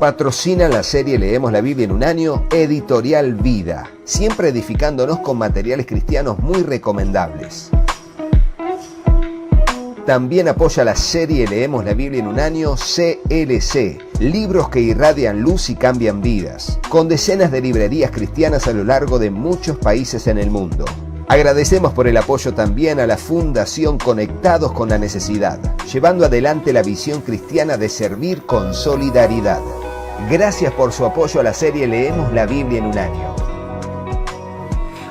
Patrocina la serie Leemos la Biblia en un año, Editorial Vida, siempre edificándonos con materiales cristianos muy recomendables. También apoya la serie Leemos la Biblia en un año, CLC, libros que irradian luz y cambian vidas, con decenas de librerías cristianas a lo largo de muchos países en el mundo. Agradecemos por el apoyo también a la Fundación Conectados con la Necesidad, llevando adelante la visión cristiana de servir con solidaridad. Gracias por su apoyo a la serie Leemos la Biblia en un año.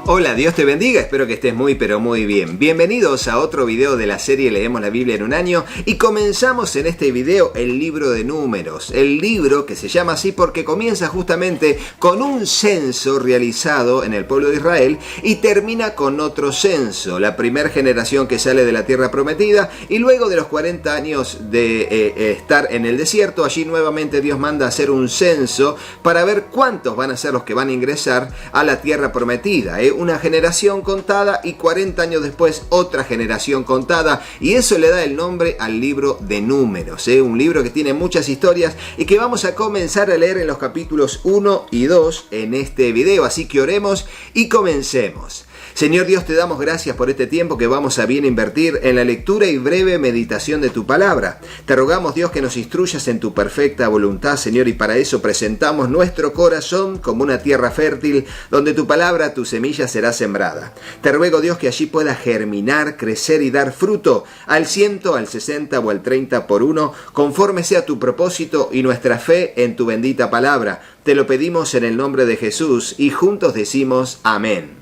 Hola, Dios te bendiga, espero que estés muy pero muy bien. Bienvenidos a otro video de la serie Leemos la Biblia en un año y comenzamos en este video el libro de Números. El libro que se llama así porque comienza justamente con un censo realizado en el pueblo de Israel y termina con otro censo, la primera generación que sale de la tierra prometida, y luego de los 40 años de estar en el desierto, allí nuevamente Dios manda a hacer un censo para ver cuántos van a ser los que van a ingresar a la tierra prometida. Una generación contada y 40 años después otra generación contada, y eso le da el nombre al libro de Números, un libro que tiene muchas historias y que vamos a comenzar a leer en los capítulos 1 y 2 en este video, así que oremos y comencemos. Señor Dios, te damos gracias por este tiempo que vamos a bien invertir en la lectura y breve meditación de tu palabra. Te rogamos, Dios, que nos instruyas en tu perfecta voluntad, Señor, y para eso presentamos nuestro corazón como una tierra fértil donde tu palabra, tu semilla será sembrada. Te ruego, Dios, que allí pueda germinar, crecer y dar fruto al 100, al 60 o al 30 por uno, conforme sea tu propósito y nuestra fe en tu bendita palabra. Te lo pedimos en el nombre de Jesús y juntos decimos amén.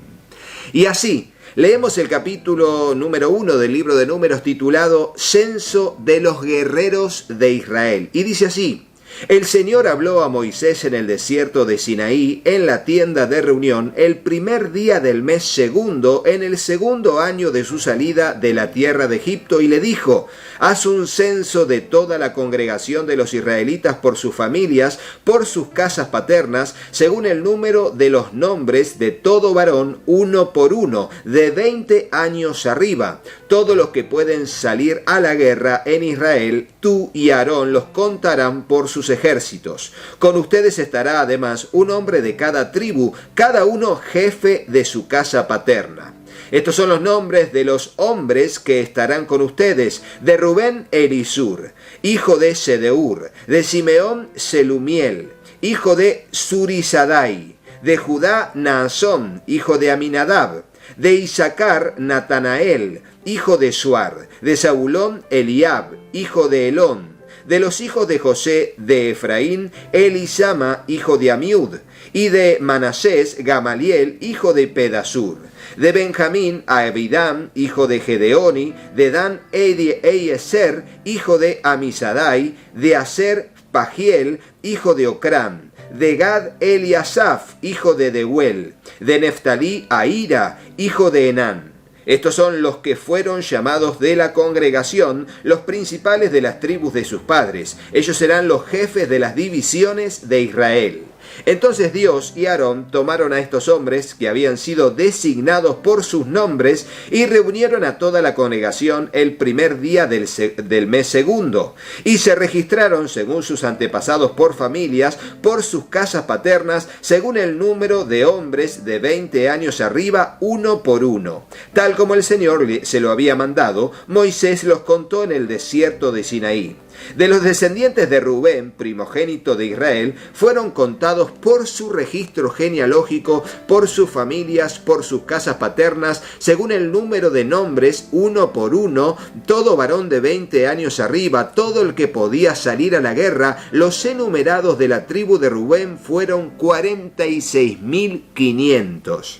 Y así, leemos el capítulo número 1 del libro de Números titulado Censo de los guerreros de Israel. Y dice así: el Señor habló a Moisés en el desierto de Sinaí, en la tienda de reunión, el primer día del mes segundo, en el segundo año de su salida de la tierra de Egipto, y le dijo: haz un censo de toda la congregación de los israelitas por sus familias, por sus casas paternas, según el número de los nombres de todo varón, uno por uno, de 20 años arriba. Todos los que pueden salir a la guerra en Israel, tú y Aarón los contarán por sus ejércitos. Con ustedes estará además un hombre de cada tribu, cada uno jefe de su casa paterna. Estos son los nombres de los hombres que estarán con ustedes: de Rubén, Elisur, hijo de Sedeur; de Simeón, Selumiel, hijo de Zurisadai; de Judá, Naasón, hijo de Aminadab; de Isaacar, Natanael, hijo de Suar; de Zabulón, Eliab, hijo de Elón; de los hijos de José, de Efraín, Elisama, hijo de Amiud; y de Manasés, Gamaliel, hijo de Pedasur; de Benjamín, Abidam, hijo de Gedeoni; de Dan, Eliezer, hijo de Amisadai; de Aser, Pagiel, hijo de Ocram; de Gad, Eliasaf, hijo de Deuel; de Neftalí, Ahira, hijo de Enán. Estos son los que fueron llamados de la congregación, los principales de las tribus de sus padres. Ellos serán los jefes de las divisiones de Israel. Entonces Dios y Aarón tomaron a estos hombres que habían sido designados por sus nombres y reunieron a toda la congregación el primer día del mes segundo, y se registraron según sus antepasados por familias, por sus casas paternas, según el número de hombres de 20 años arriba, uno por uno. Tal como el Señor se lo había mandado, Moisés los contó en el desierto de Sinaí. De los descendientes de Rubén, primogénito de Israel, fueron contados por su registro genealógico, por sus familias, por sus casas paternas, según el número de nombres, uno por uno, todo varón de 20 años arriba, todo el que podía salir a la guerra. Los enumerados de la tribu de Rubén fueron 46.500.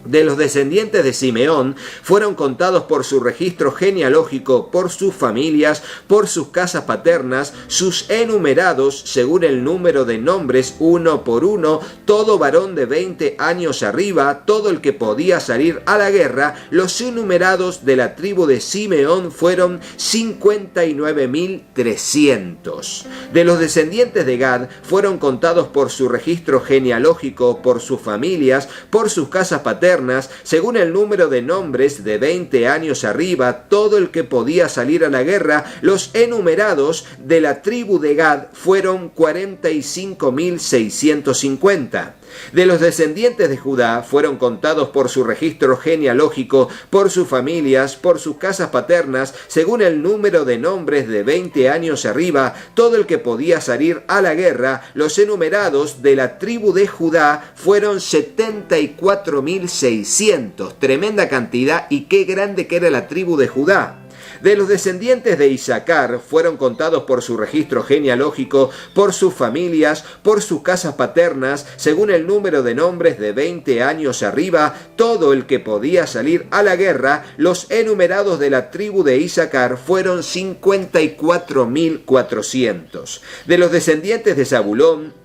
De los descendientes de Simeón fueron contados por su registro genealógico, por sus familias, por sus casas paternas, sus enumerados según el número de nombres, uno por uno, todo varón de 20 años arriba, todo el que podía salir a la guerra. Los enumerados de la tribu de Simeón fueron 59.300. De los descendientes de Gad fueron contados por su registro genealógico, por sus familias, por sus casas paternas, paternas, según el número de nombres de 20 años arriba, todo el que podía salir a la guerra. Los enumerados de la tribu de Gad fueron 45.650. De los descendientes de Judá fueron contados por su registro genealógico, por sus familias, por sus casas paternas, según el número de nombres de 20 años arriba, todo el que podía salir a la guerra. Los enumerados de la tribu de Judá fueron 74.600. Tremenda cantidad, y qué grande que era la tribu de Judá. De los descendientes de Isaacar fueron contados por su registro genealógico, por sus familias, por sus casas paternas, según el número de nombres de 20 años arriba, todo el que podía salir a la guerra. Los enumerados de la tribu de Isaacar fueron 54.400. De los descendientes de Zabulón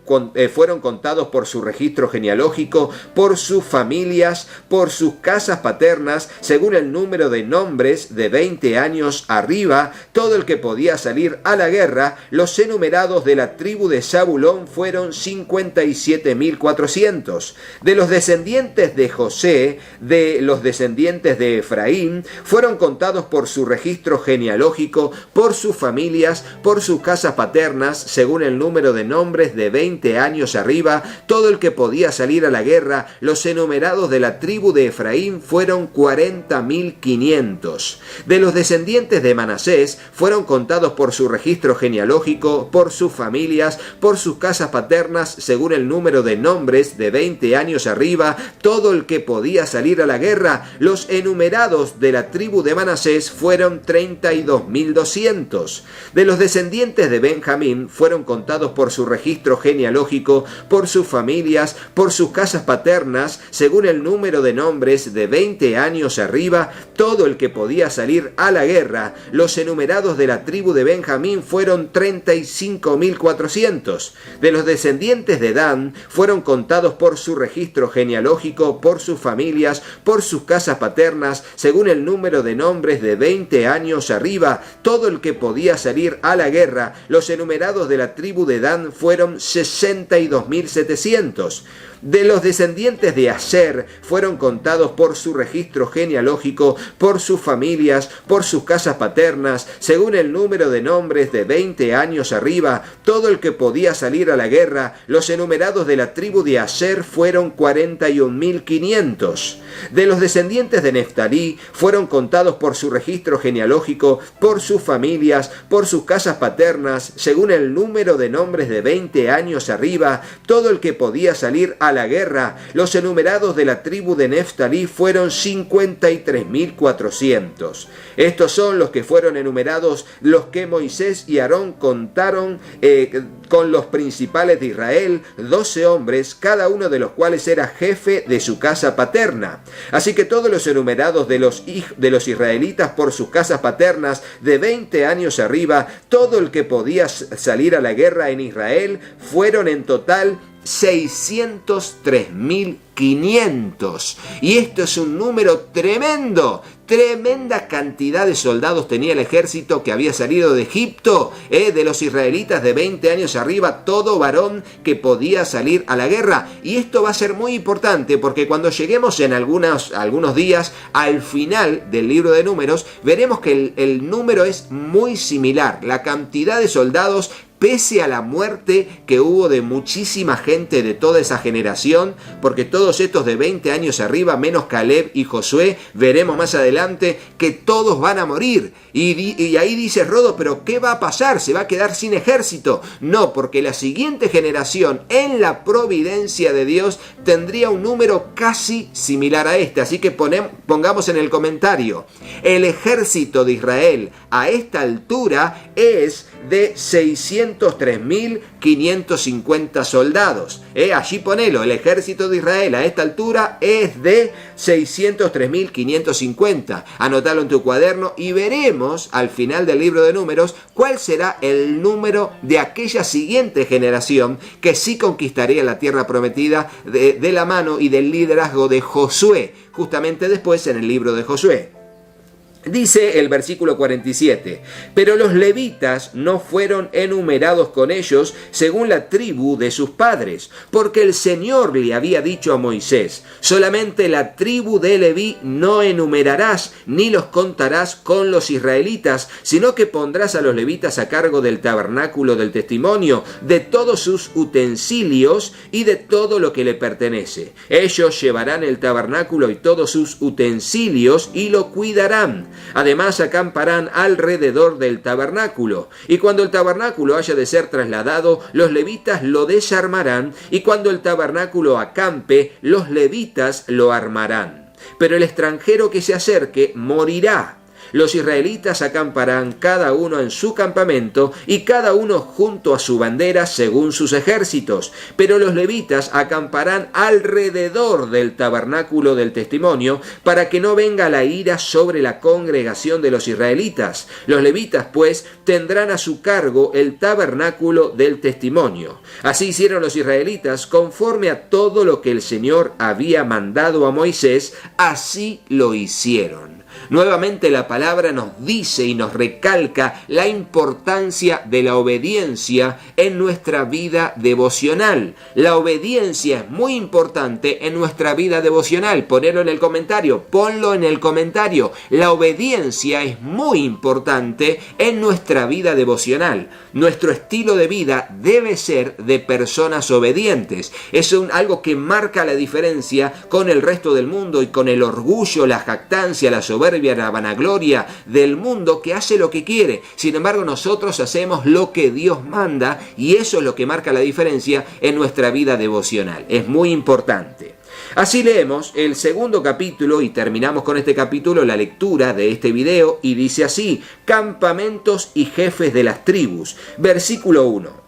fueron contados por su registro genealógico, por sus familias, por sus casas paternas, según el número de nombres de 20 años arriba, todo el que podía salir a la guerra. Los enumerados de la tribu de Zabulón fueron 57.400. De los descendientes de José, de los descendientes de Efraín, fueron contados por su registro genealógico, por sus familias, por sus casas paternas, según el número de nombres de 20 años arriba, todo el que podía salir a la guerra. Los enumerados de la tribu de Efraín fueron 40.500. De los descendientes de Manasés fueron contados por su registro genealógico, por sus familias, por sus casas paternas, según el número de nombres de 20 años arriba, todo el que podía salir a la guerra. Los enumerados de la tribu de Manasés fueron 32.200. De los descendientes de Benjamín fueron contados por su registro genealógico, por sus familias, por sus casas paternas, según el número de nombres de 20 años arriba, todo el que podía salir a la guerra. Los enumerados de la tribu de Benjamín fueron 35.400. De los descendientes de Dan fueron contados por su registro genealógico, por sus familias, por sus casas paternas, según el número de nombres de 20 años arriba, todo el que podía salir a la guerra. Los enumerados de la tribu de Dan fueron 62.700. De los descendientes de Aser fueron contados por su registro genealógico, por sus familias, por sus casas paternas, según el número de nombres de 20 años arriba, todo el que podía salir a la guerra. Los enumerados de la tribu de Aser fueron 41.500. De los descendientes de Neftalí fueron contados por su registro genealógico, por sus familias, por sus casas paternas, según el número de nombres de 20 años arriba, todo el que podía salir a la guerra. Los enumerados de la tribu de Neftalí fueron 53.400. Estos son los que fueron enumerados, los que Moisés y Aarón contaron con los principales de Israel, 12 hombres, cada uno de los cuales era jefe de su casa paterna. Así que todos los enumerados de los israelitas por sus casas paternas de 20 años arriba, todo el que podía salir a la guerra en Israel, fueron en total 603.500. Y esto es un número tremendo. Tremenda cantidad de soldados tenía el ejército que había salido de Egipto, de los israelitas de 20 años arriba, todo varón que podía salir a la guerra. Y esto va a ser muy importante porque cuando lleguemos en algunos días al final del libro de Números, veremos que el número es muy similar. La cantidad de soldados, pese a la muerte que hubo de muchísima gente de toda esa generación, porque todos estos de 20 años arriba, menos Caleb y Josué, veremos más adelante que todos van a morir. Y ahí dice Rodo, ¿pero qué va a pasar? ¿Se va a quedar sin ejército? No, porque la siguiente generación, en la providencia de Dios, tendría un número casi similar a este. Así que pongamos en el comentario, el ejército de Israel a esta altura es de 603.550 soldados. Allí ponelo, el ejército de Israel a esta altura es de 603.550. Anotalo en tu cuaderno y veremos al final del libro de Números cuál será el número de aquella siguiente generación que sí conquistaría la tierra prometida de la mano y del liderazgo de Josué, justamente después en el libro de Josué. Dice el versículo 47, pero los levitas no fueron enumerados con ellos según la tribu de sus padres, porque el Señor le había dicho a Moisés, solamente la tribu de Leví no enumerarás, ni los contarás con los israelitas, sino que pondrás a los levitas a cargo del tabernáculo del testimonio, de todos sus utensilios y de todo lo que le pertenece. Ellos llevarán el tabernáculo y todos sus utensilios y lo cuidarán. Además acamparán alrededor del tabernáculo, y cuando el tabernáculo haya de ser trasladado, los levitas lo desarmarán, y cuando el tabernáculo acampe, los levitas lo armarán. Pero el extranjero que se acerque morirá. Los israelitas acamparán cada uno en su campamento y cada uno junto a su bandera según sus ejércitos, pero los levitas acamparán alrededor del tabernáculo del testimonio para que no venga la ira sobre la congregación de los israelitas. Los levitas pues tendrán a su cargo el tabernáculo del testimonio. Así hicieron los israelitas conforme a todo lo que el Señor había mandado a Moisés, así lo hicieron. Nuevamente la palabra nos dice y nos recalca la importancia de la obediencia en nuestra vida devocional. La obediencia es muy importante en nuestra vida devocional. Ponelo en el comentario, ponlo en el comentario. La obediencia es muy importante en nuestra vida devocional. Nuestro estilo de vida debe ser de personas obedientes. Es algo que marca la diferencia con el resto del mundo y con el orgullo, la jactancia, la soberbia, la vanagloria del mundo que hace lo que quiere. Sin embargo, nosotros hacemos lo que Dios manda y eso es lo que marca la diferencia en nuestra vida devocional. Es muy importante. Así leemos el segundo capítulo y terminamos con este capítulo la lectura de este video y dice así: campamentos y jefes de las tribus. Versículo 1.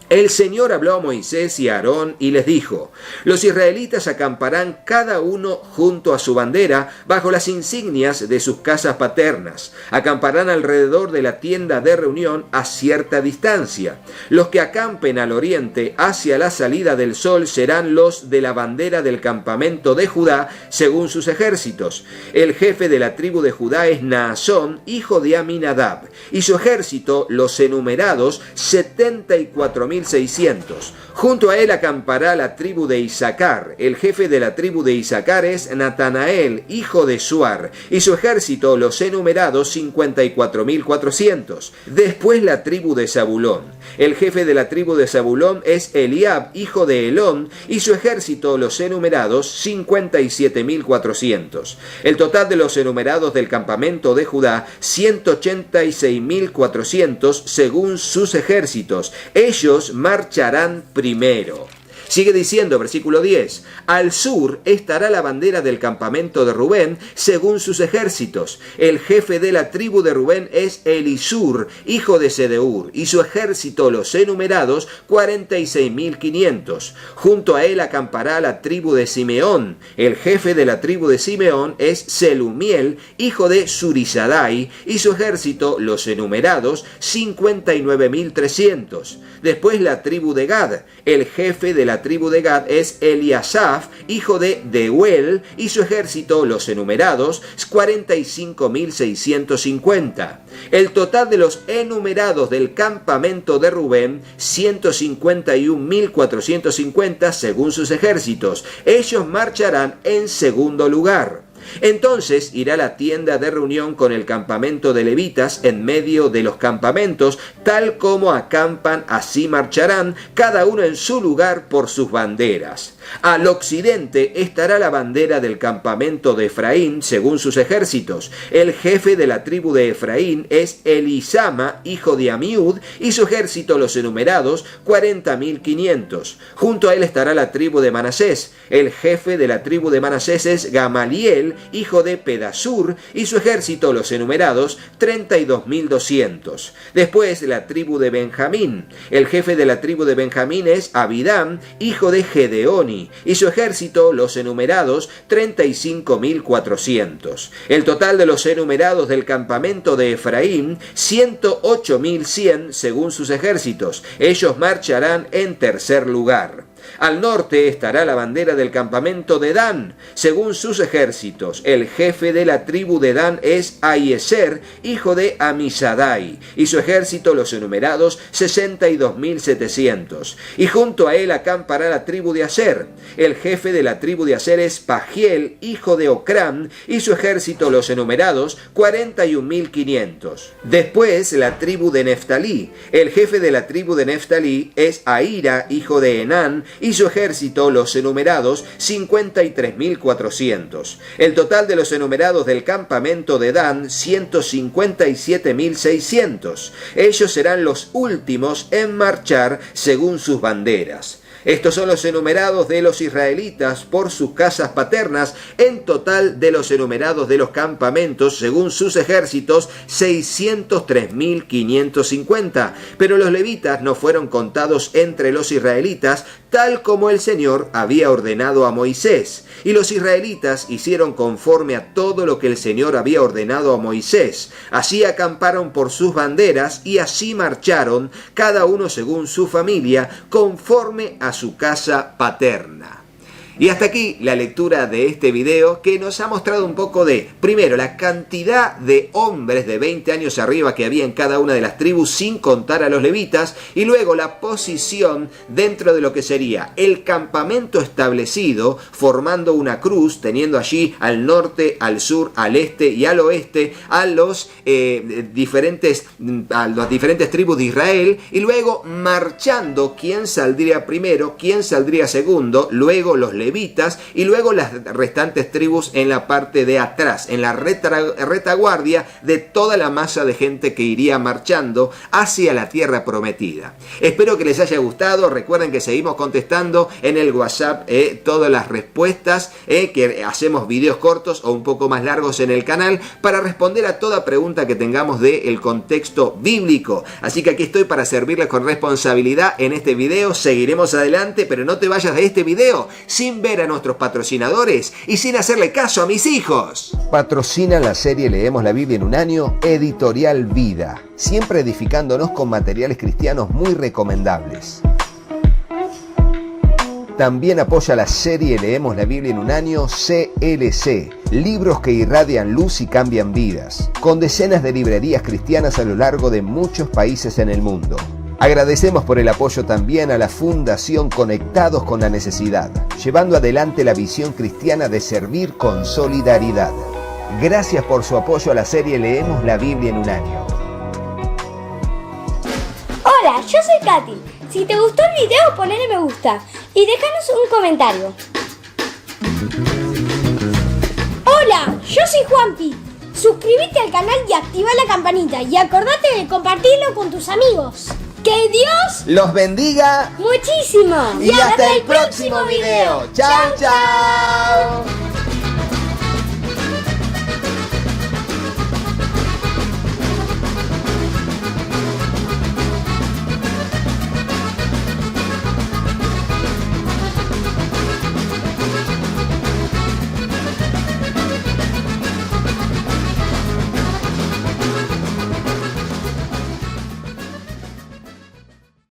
El Señor habló a Moisés y a Aarón y les dijo: los israelitas acamparán cada uno junto a su bandera bajo las insignias de sus casas paternas. Acamparán alrededor de la tienda de reunión a cierta distancia. Los que acampen al oriente hacia la salida del sol serán los de la bandera del campamento de Judá según sus ejércitos. El jefe de la tribu de Judá es Naasón, hijo de Aminadab, y su ejército, los enumerados, 74.600. Junto a él acampará la tribu de Isaacar. El jefe de la tribu de Isaacar es Natanael, hijo de Suar, y su ejército, los enumerados, 54.400. Después la tribu de Zabulón. El jefe de la tribu de Zabulón es Eliab, hijo de Elón, y su ejército, los enumerados, 57.400. El total de los enumerados del campamento de Judá, 186.400 según sus ejércitos. Ellos marcharán primero. Sigue diciendo, versículo 10, al sur estará la bandera del campamento de Rubén según sus ejércitos. El jefe de la tribu de Rubén es Elisur, hijo de Sedeur, y su ejército, los enumerados, 46.500. Junto a él acampará la tribu de Simeón. El jefe de la tribu de Simeón es Selumiel, hijo de Surizadai, y su ejército, los enumerados, 59.300. Después la tribu de Gad. El jefe de la tribu de Gad es Eliasaf, hijo de Deuel, y su ejército, los enumerados, 45.650. El total de los enumerados del campamento de Rubén, 151.450 según sus ejércitos. Ellos marcharán en segundo lugar. Entonces irá la tienda de reunión con el campamento de levitas en medio de los campamentos, tal como acampan, así marcharán, cada uno en su lugar por sus banderas. Al occidente estará la bandera del campamento de Efraín, según sus ejércitos. El jefe de la tribu de Efraín es Elisama, hijo de Amiud, y su ejército, los enumerados, 40.500. Junto a él estará la tribu de Manasés. El jefe de la tribu de Manasés es Gamaliel, hijo de Pedasur, y su ejército, los enumerados, 32.200. Después la tribu de Benjamín. El jefe de la tribu de Benjamín es Abidam, hijo de Gedeoni, y su ejército, los enumerados, 35.400. El total de los enumerados del campamento de Efraín, 108.100 según sus ejércitos. Ellos marcharán en tercer lugar. Al norte estará la bandera del campamento de Dan, según sus ejércitos. El jefe de la tribu de Dan es Ahiezer, hijo de Amisadai, y su ejército, los enumerados, 62.700. Y junto a él acampará la tribu de Aser. El jefe de la tribu de Aser es Pagiel, hijo de Ocrán, y su ejército, los enumerados, 41.500. Después la tribu de Neftalí. El jefe de la tribu de Neftalí es Ahira, hijo de Enán, y su ejército, los enumerados, 53.400. El total de los enumerados del campamento de Dan, 157.600. Ellos serán los últimos en marchar según sus banderas. Estos son los enumerados de los israelitas por sus casas paternas, en total de los enumerados de los campamentos según sus ejércitos, 603.550. Pero los levitas no fueron contados entre los israelitas, tal como el Señor había ordenado a Moisés. Y los israelitas hicieron conforme a todo lo que el Señor había ordenado a Moisés. Así acamparon por sus banderas y así marcharon, cada uno según su familia, conforme a su casa paterna. Y hasta aquí la lectura de este video, que nos ha mostrado un poco de, primero, la cantidad de hombres de 20 años arriba que había en cada una de las tribus, sin contar a los levitas, y luego la posición dentro de lo que sería el campamento establecido, formando una cruz, teniendo allí al norte, al sur, al este y al oeste a las diferentes tribus de Israel, y luego marchando quién saldría primero, quién saldría segundo, luego los levitas, y luego las restantes tribus en la parte de atrás, en la retaguardia de toda la masa de gente que iría marchando hacia la tierra prometida. Espero que les haya gustado. Recuerden que seguimos contestando en el WhatsApp todas las respuestas, que hacemos videos cortos o un poco más largos en el canal para responder a toda pregunta que tengamos del contexto bíblico. Así que aquí estoy para servirles con responsabilidad en este video. Seguiremos adelante, pero no te vayas de este video sin ver a nuestros patrocinadores y sin hacerle caso a mis hijos. Patrocina la serie Leemos la Biblia en un año, Editorial Vida, siempre edificándonos con materiales cristianos muy recomendables. También apoya la serie Leemos la Biblia en un año, CLC, libros que irradian luz y cambian vidas, con decenas de librerías cristianas a lo largo de muchos países en el mundo. Agradecemos por el apoyo también a la Fundación Conectados con la Necesidad, llevando adelante la visión cristiana de servir con solidaridad. Gracias por su apoyo a la serie Leemos la Biblia en un año. Hola, yo soy Katy. Si te gustó el video, ponle me gusta y déjanos un comentario. Hola, yo soy Juanpi. Suscríbete al canal y activa la campanita y acordate de compartirlo con tus amigos. ¡Que Dios los bendiga muchísimo! y hasta el próximo video. ¡Chao, chao!